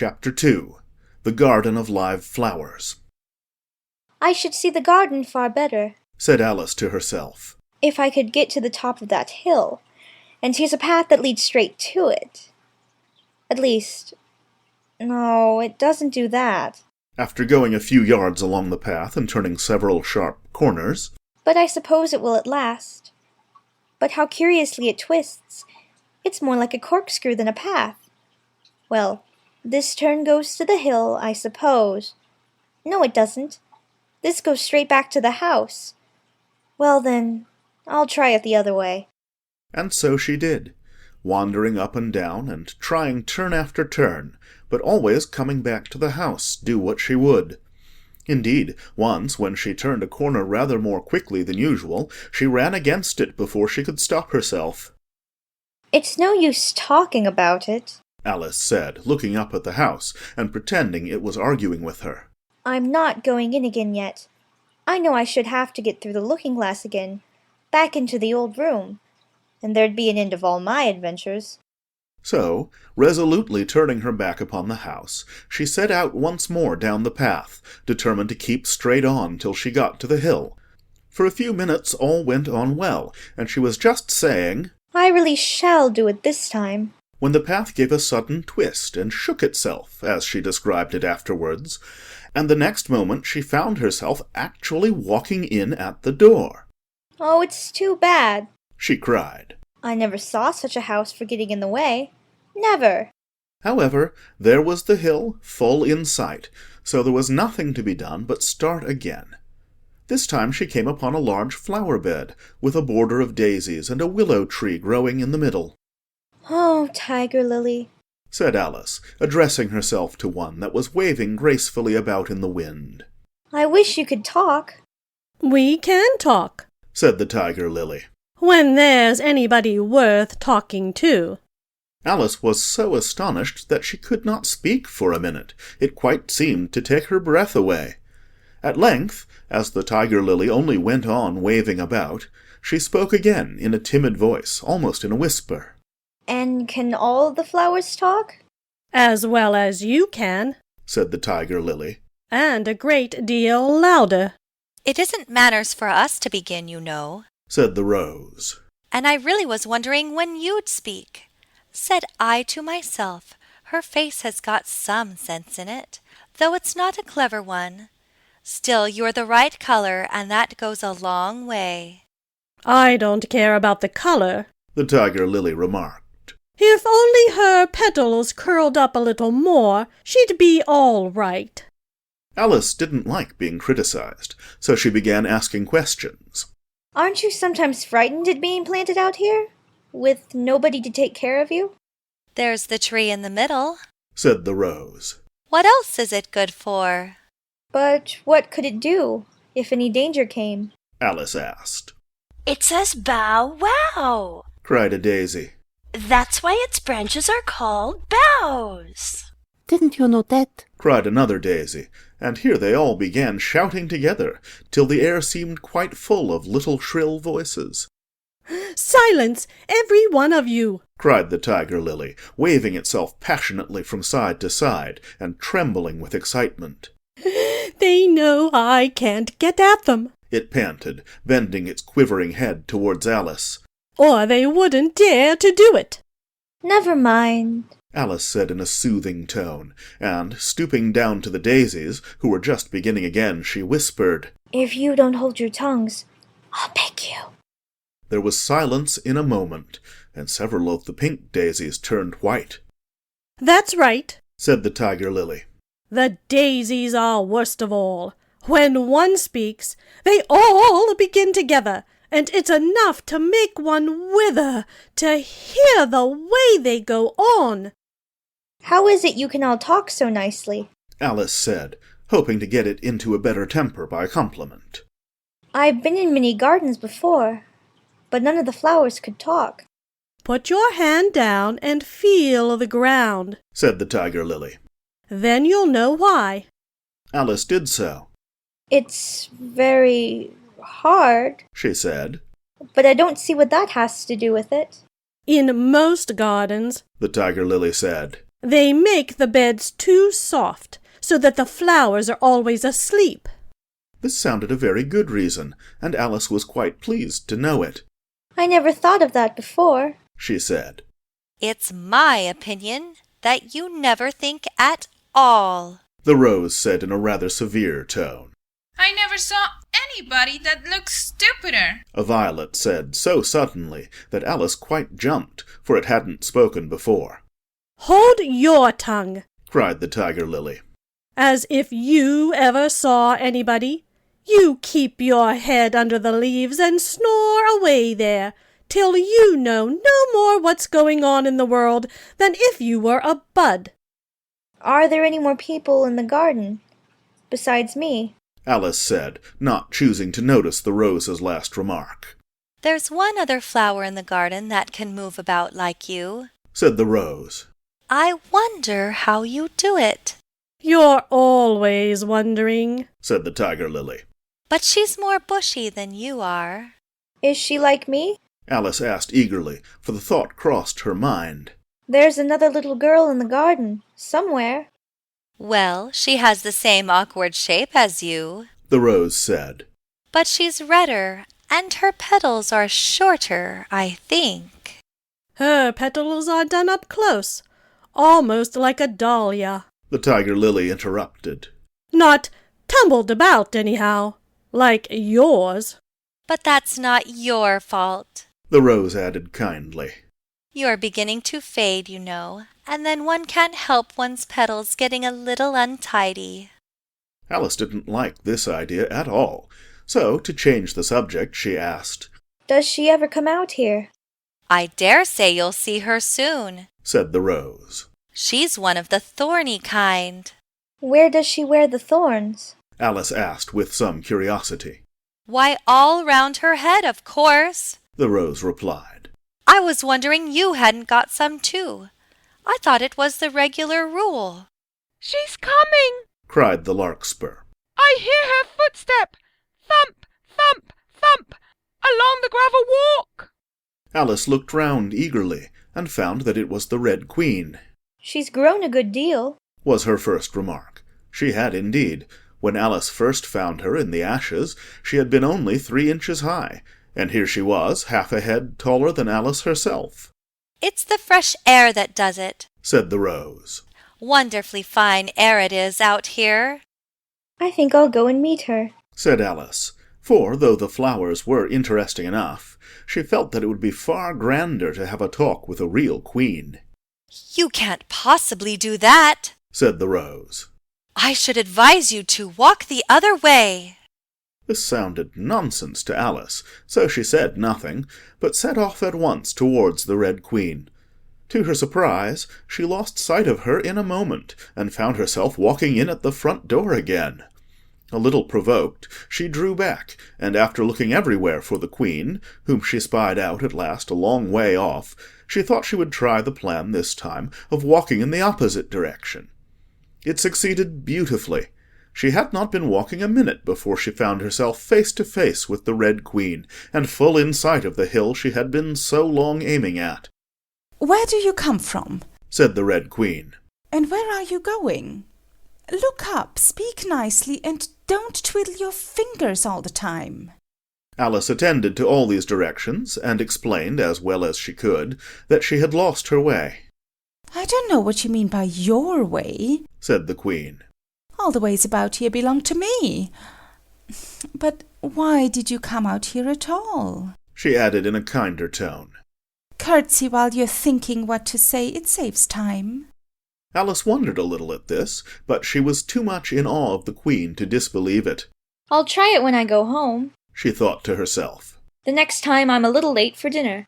Chapter 2. The Garden of Live Flowers. "I should see the garden far better," said Alice to herself, "if I could get to the top of that hill, and here's a path that leads straight to it. At least, no, it doesn't do that. after going a few yards along the path and turning several sharp corners. But I suppose it will at last. But how curiously it twists. It's more like a corkscrew than a path. Well, this turn goes to the hill, I suppose. No, it doesn't. This goes straight back to the house. Well then, I'll try it the other way." And so she did, wandering up and down and trying turn after turn, but always coming back to the house, do what she would. Indeed, once, when she turned a corner rather more quickly than usual, she ran against it before she could stop herself. "It's no use talking about it," Alice said, looking up at the house, and pretending it was arguing with her. "I'm not going in again yet. I know I should have to get through the looking-glass again, back into the old room, and there'd be an end of all my adventures." So, resolutely turning her back upon the house, she set out once more down the path, determined to keep straight on till she got to the hill. For a few minutes all went on well, and she was just saying, "I really shall do it this time," when the path gave a sudden twist and shook itself, as she described it afterwards, and the next moment she found herself actually walking in at the door. "Oh, it's too bad," she cried. "I never saw such a house for getting in the way. Never." However, there was the hill, full in sight, so there was nothing to be done but start again. This time she came upon a large flower-bed, with a border of daisies and a willow tree growing in the middle. "Oh, tiger lily," said Alice, addressing herself to one that was waving gracefully about in the wind. "I wish you could talk." "We can talk," said the tiger-lily, "when there's anybody worth talking to." Alice was so astonished that she could not speak for a minute. It quite seemed to take her breath away. At length, as the tiger-lily only went on waving about, she spoke again in a timid voice, almost in a whisper. "And can all the flowers talk?" "As well as you can," said the tiger-lily, "and a great deal louder." "It isn't manners for us to begin, you know," said the rose. "and I really was wondering when you'd speak. Said I to myself, her face has got some sense in it, though it's not a clever one. Still, you're the right color, and that goes a long way." "I don't care about the color," the tiger-lily remarked. "If only her petals curled up a little more, she'd be all right." Alice didn't like being criticized, so she began asking questions. "Aren't you sometimes frightened at being planted out here, with nobody to take care of you?" "There's the tree in the middle," said the rose. "What else is it good for?" "But what could it do, if any danger came?" Alice asked. "It says bow wow," cried a daisy. "That's why its branches are called boughs." "Didn't you know that?" cried another daisy, and here they all began shouting together, till the air seemed quite full of little shrill voices. "Silence, every one of you!" cried the tiger-lily, waving itself passionately from side to side, and trembling with excitement. "They know I can't get at them," it panted, bending its quivering head towards Alice. "or they wouldn't dare to do it." "Never mind," Alice said in a soothing tone, and, stooping down to the daisies, who were just beginning again, she whispered, "If you don't hold your tongues, I'll pick you." There was silence in a moment, and several of the pink daisies turned white. "That's right," said the tiger-lily. "The daisies are worst of all. When one speaks, they all begin together, and it's enough to make one wither to hear the way they go on." "How is it you can all talk so nicely?" Alice said, hoping to get it into a better temper by compliment. "I've been in many gardens before, but none of the flowers could talk." "Put your hand down and feel the ground," said the tiger-lily. "Then you'll know why." Alice did so. "It's very hard," she said. "but I don't see what that has to do with it." "In most gardens," the tiger-lily said, They make the beds too soft, so that the flowers are always asleep. This sounded a very good reason, and Alice was quite pleased to know it. I never thought of that before, she said. It's my opinion that you never think at all, the Rose said in a rather severe tone. I never saw anybody that looks stupider, a Violet said so suddenly that Alice quite jumped, for it hadn't spoken before. Hold your tongue, cried the Tiger Lily. As if you ever saw anybody. You keep your head under the leaves and snore away there, till you know no more what's going on in the world than if you were a bud. Are there any more people in the garden, besides me? Alice said, not choosing to notice the Rose's last remark. There's one other flower in the garden that can move about like you, said the Rose. I wonder how you do it. You're always wondering, said the Tiger Lily. But she's more bushy than you are. Is she like me? Alice asked eagerly, for the thought crossed her mind. There's another little girl in the garden, somewhere. Well, she has the same awkward shape as you, the Rose said. But she's redder, and her petals are shorter, I think. Her petals are done up close, almost like a dahlia, the Tiger Lily interrupted. Not tumbled about, anyhow, like yours. But that's not your fault, the Rose added kindly. You're beginning to fade, you know, and then one can't help one's petals getting a little untidy. Alice didn't like this idea at all, so to change the subject she asked, Does she ever come out here? I dare say you'll see her soon, said the Rose. She's one of the thorny kind. Where does she wear the thorns? Alice asked with some curiosity. Why, all round her head, of course, the Rose replied. I was wondering you hadn't got some too. I thought it was the regular rule. She's coming, cried the Larkspur. I hear her footstep. Thump, thump, thump, along the gravel walk. Alice looked round eagerly, and found that it was the Red Queen. She's grown a good deal, was her first remark. She had indeed. When Alice first found her in the ashes, she had been only 3 inches high, and here she was, half a head taller than Alice herself. It's the fresh air that does it, said the Rose. Wonderfully fine air it is out here. I think I'll go and meet her, said Alice, for though the flowers were interesting enough, she felt that it would be far grander to have a talk with a real queen. You can't possibly do that, said the Rose. I should advise you to walk the other way. This sounded nonsense to Alice, so she said nothing, but set off at once towards the Red Queen. To her surprise, she lost sight of her in a moment, and found herself walking in at the front door again. A little provoked, she drew back, and after looking everywhere for the Queen, whom she spied out at last a long way off, she thought she would try the plan this time of walking in the opposite direction. It succeeded beautifully. She had not been walking a minute before she found herself face to face with the Red Queen, and full in sight of the hill she had been so long aiming at. "Where do you come from?" said the Red Queen. "And where are you going? Look up, speak nicely, and don't twiddle your fingers all the time." Alice attended to all these directions, and explained, as well as she could, that she had lost her way. "I don't know what you mean by your way," said the Queen. "All the ways about here belong to me. But why did you come out here at all?" she added in a kinder tone. "Curtsy while you're thinking what to say. It saves time." Alice wondered a little at this, but she was too much in awe of the Queen to disbelieve it. I'll try it when I go home, she thought to herself. the next time I'm a little late for dinner.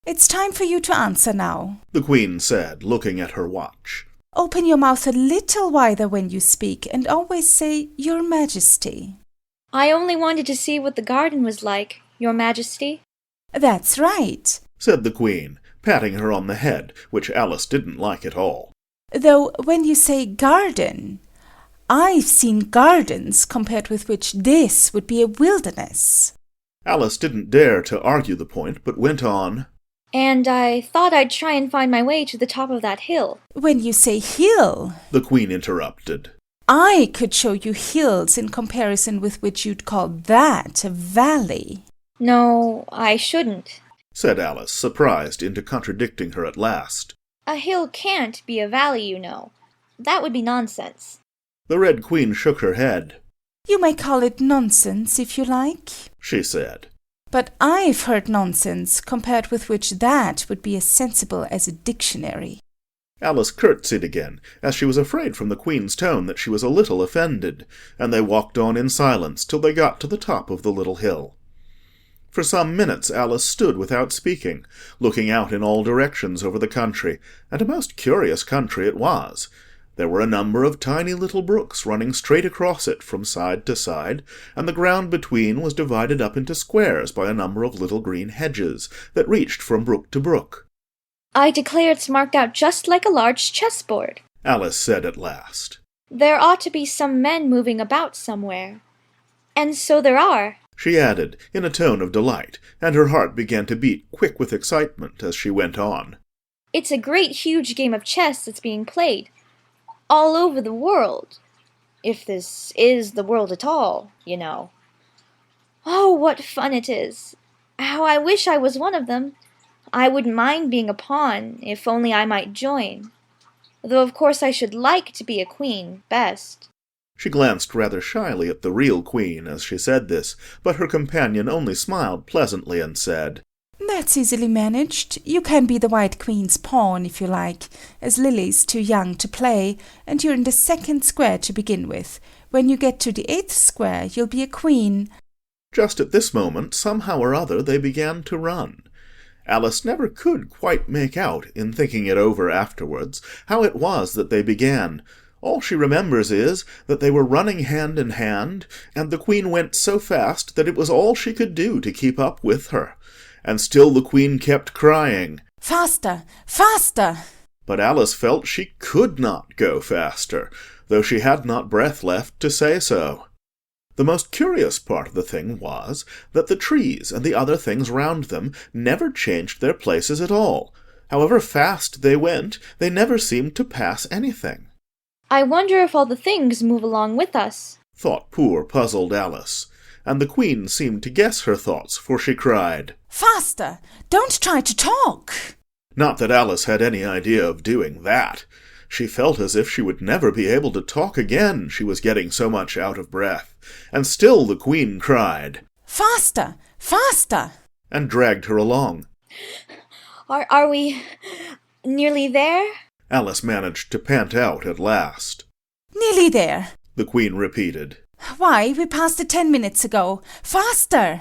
"It's time for you to answer now," the Queen said, looking at her watch. "Open your mouth a little wider when you speak, and always say, 'Your Majesty.'" I only wanted to see what the garden was like, Your Majesty. "That's right," said the Queen, patting her on the head, which Alice didn't like at all. "though when you say garden, I've seen gardens compared with which this would be a wilderness." Alice didn't dare to argue the point, but went on. and I thought I'd try and find my way to the top of that hill. When you say hill, the Queen interrupted. I could show you hills in comparison with which you'd call that a valley. No, I shouldn't, said Alice, surprised into contradicting her at last. A hill can't be a valley, you know. That would be nonsense. The Red Queen shook her head. You may call it nonsense if you like, she said. But I've heard nonsense compared with which that would be as sensible as a dictionary. Alice curtsied again, as she was afraid from the Queen's tone that she was a little offended, and they walked on in silence till they got to the top of the little hill. For some minutes Alice stood without speaking, looking out in all directions over the country, and a most curious country it was. There were a number of tiny little brooks running straight across it from side to side, and the ground between was divided up into squares by a number of little green hedges that reached from brook to brook. I declare it's marked out just like a large chessboard, Alice said at last. There ought to be some men moving about somewhere. And so there are, she added, in a tone of delight, and her heart began to beat quick with excitement as she went on. It's a great huge game of chess that's being played, all over the world. If this is the world at all, you know. Oh, what fun it is! How I wish I was one of them! I wouldn't mind being a pawn, if only I might join. Though of course I should like to be a queen, best. She glanced rather shyly at the real Queen as she said this, but her companion only smiled pleasantly and said, That's easily managed. You can be the White Queen's pawn, if you like, as Lily's too young to play, and you're in the second square to begin with. When you get to the 8th square, you'll be a queen. Just at this moment, somehow or other, they began to run. Alice never could quite make out, in thinking it over afterwards, how it was that they began. All she remembers is that they were running hand in hand, and the Queen went so fast that it was all she could do to keep up with her. And still the Queen kept crying, Faster! Faster! But Alice felt she could not go faster, though she had not breath left to say so. The most curious part of the thing was that the trees and the other things round them never changed their places at all. However fast they went, they never seemed to pass anything. I wonder if all the things move along with us, thought poor puzzled Alice. And the Queen seemed to guess her thoughts, for she cried, Faster! Don't try to talk! Not that Alice had any idea of doing that. She felt as if she would never be able to talk again, she was getting so much out of breath. And still the Queen cried, Faster! Faster! and dragged her along. Are we nearly there? Alice managed to pant out at last. Nearly there, the Queen repeated. Why, we passed it 10 minutes ago. Faster!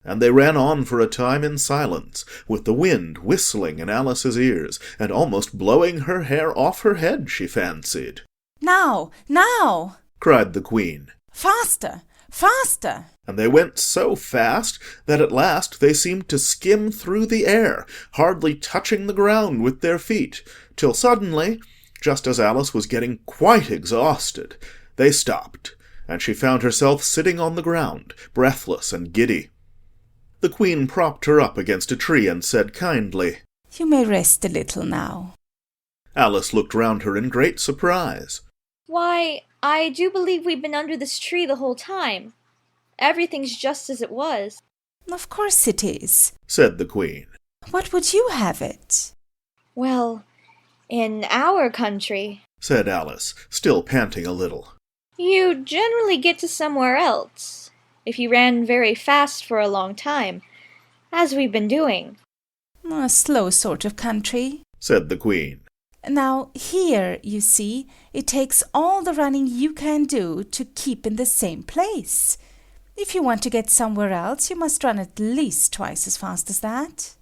And they ran on for a time in silence, with the wind whistling in Alice's ears, and almost blowing her hair off her head, she fancied. Now! Now! cried the Queen. Faster! Faster! And they went so fast that at last they seemed to skim through the air, hardly touching the ground with their feet, till suddenly, just as Alice was getting quite exhausted, they stopped, and she found herself sitting on the ground, breathless and giddy. The Queen propped her up against a tree and said kindly, You may rest a little now. Alice looked round her in great surprise. Why, I do believe we've been under this tree the whole time. Everything's just as it was. Of course it is, said the Queen. What would you have it? Well, in our country, said Alice, still panting a little. You generally get to somewhere else, if you ran very fast for a long time, as we've been doing. A slow sort of country, said the Queen. Now, here, you see, it takes all the running you can do to keep in the same place. If you want to get somewhere else, you must run at least twice as fast as that.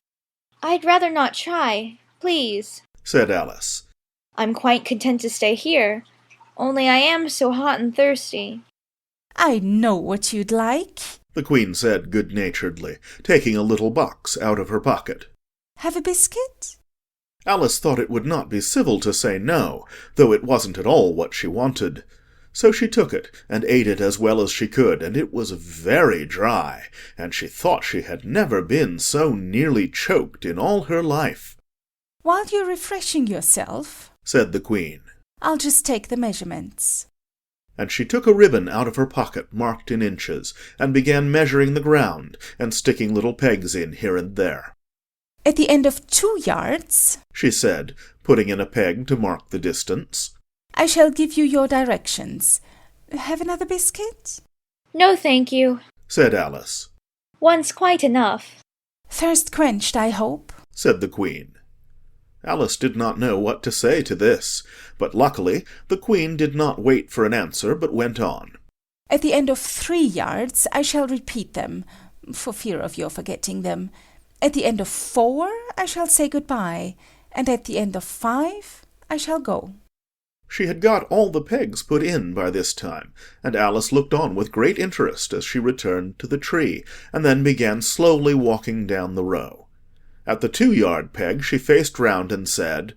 I'd rather not try, please, said Alice. I'm quite content to stay here, only I am so hot and thirsty. I know what you'd like, the Queen said good-naturedly, taking a little box out of her pocket. Have a biscuit? Alice thought it would not be civil to say no, though it wasn't at all what she wanted. So she took it, and ate it as well as she could, and it was very dry, and she thought she had never been so nearly choked in all her life. While you're refreshing yourself, said the Queen, I'll just take the measurements. and she took a ribbon out of her pocket marked in inches, and began measuring the ground, and sticking little pegs in here and there. At the end of 2 yards, she said, putting in a peg to mark the distance, I shall give you your directions. Have another biscuit? No, thank you. said Alice. One's quite enough. Thirst quenched, I hope, said the Queen. Alice did not know what to say to this, but luckily the Queen did not wait for an answer, but went on. At the end of 3 yards, I shall repeat them, for fear of your forgetting them. At the end of 4, I shall say goodbye, and at the end of 5, I shall go. She had got all the pegs put in by this time, and Alice looked on with great interest as she returned to the tree, and then began slowly walking down the row. At the 2-yard peg she faced round and said,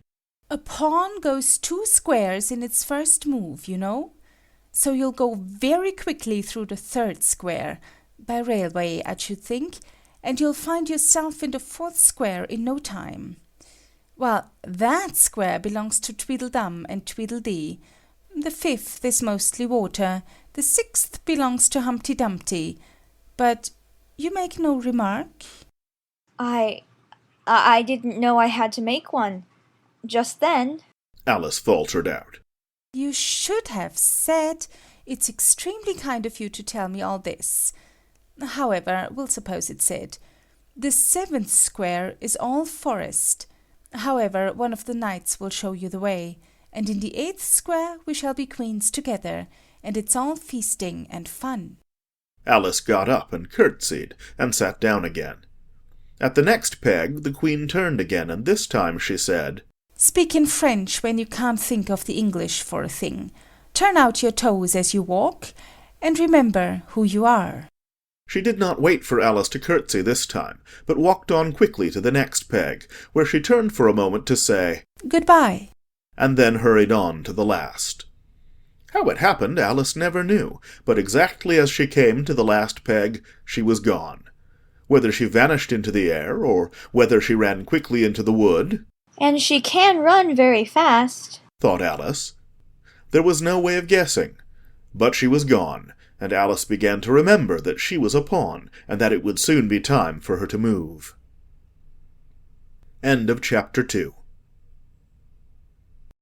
A pawn goes 2 squares in its first move, you know. So you'll go very quickly through the 3rd square, by railway, I should think, and you'll find yourself in the 4th square in no time. Well, that square belongs to Tweedledum and Tweedledee. The 5th is mostly water. The 6th belongs to Humpty Dumpty. But you make no remark? I didn't know I had to make one. Just then. Alice faltered out. You should have said. It's extremely kind of you to tell me all this. However, we'll suppose it said. The 7th square is all forest. However, one of the knights will show you the way, and in the 8th square we shall be queens together, and it's all feasting and fun. Alice got up and curtsied, and sat down again. At the next peg the Queen turned again, and this time she said, Speak in French when you can't think of the English for a thing. Turn out your toes as you walk, and remember who you are. She did not wait for Alice to curtsy this time, but walked on quickly to the next peg, where she turned for a moment to say, Goodbye, and then hurried on to the last. How it happened Alice never knew, but exactly as she came to the last peg, she was gone. Whether she vanished into the air, or whether she ran quickly into the wood. And she can run very fast, thought Alice. There was no way of guessing, but she was gone, and Alice began to remember that she was a pawn, and that it would soon be time for her to move. End of chapter 2.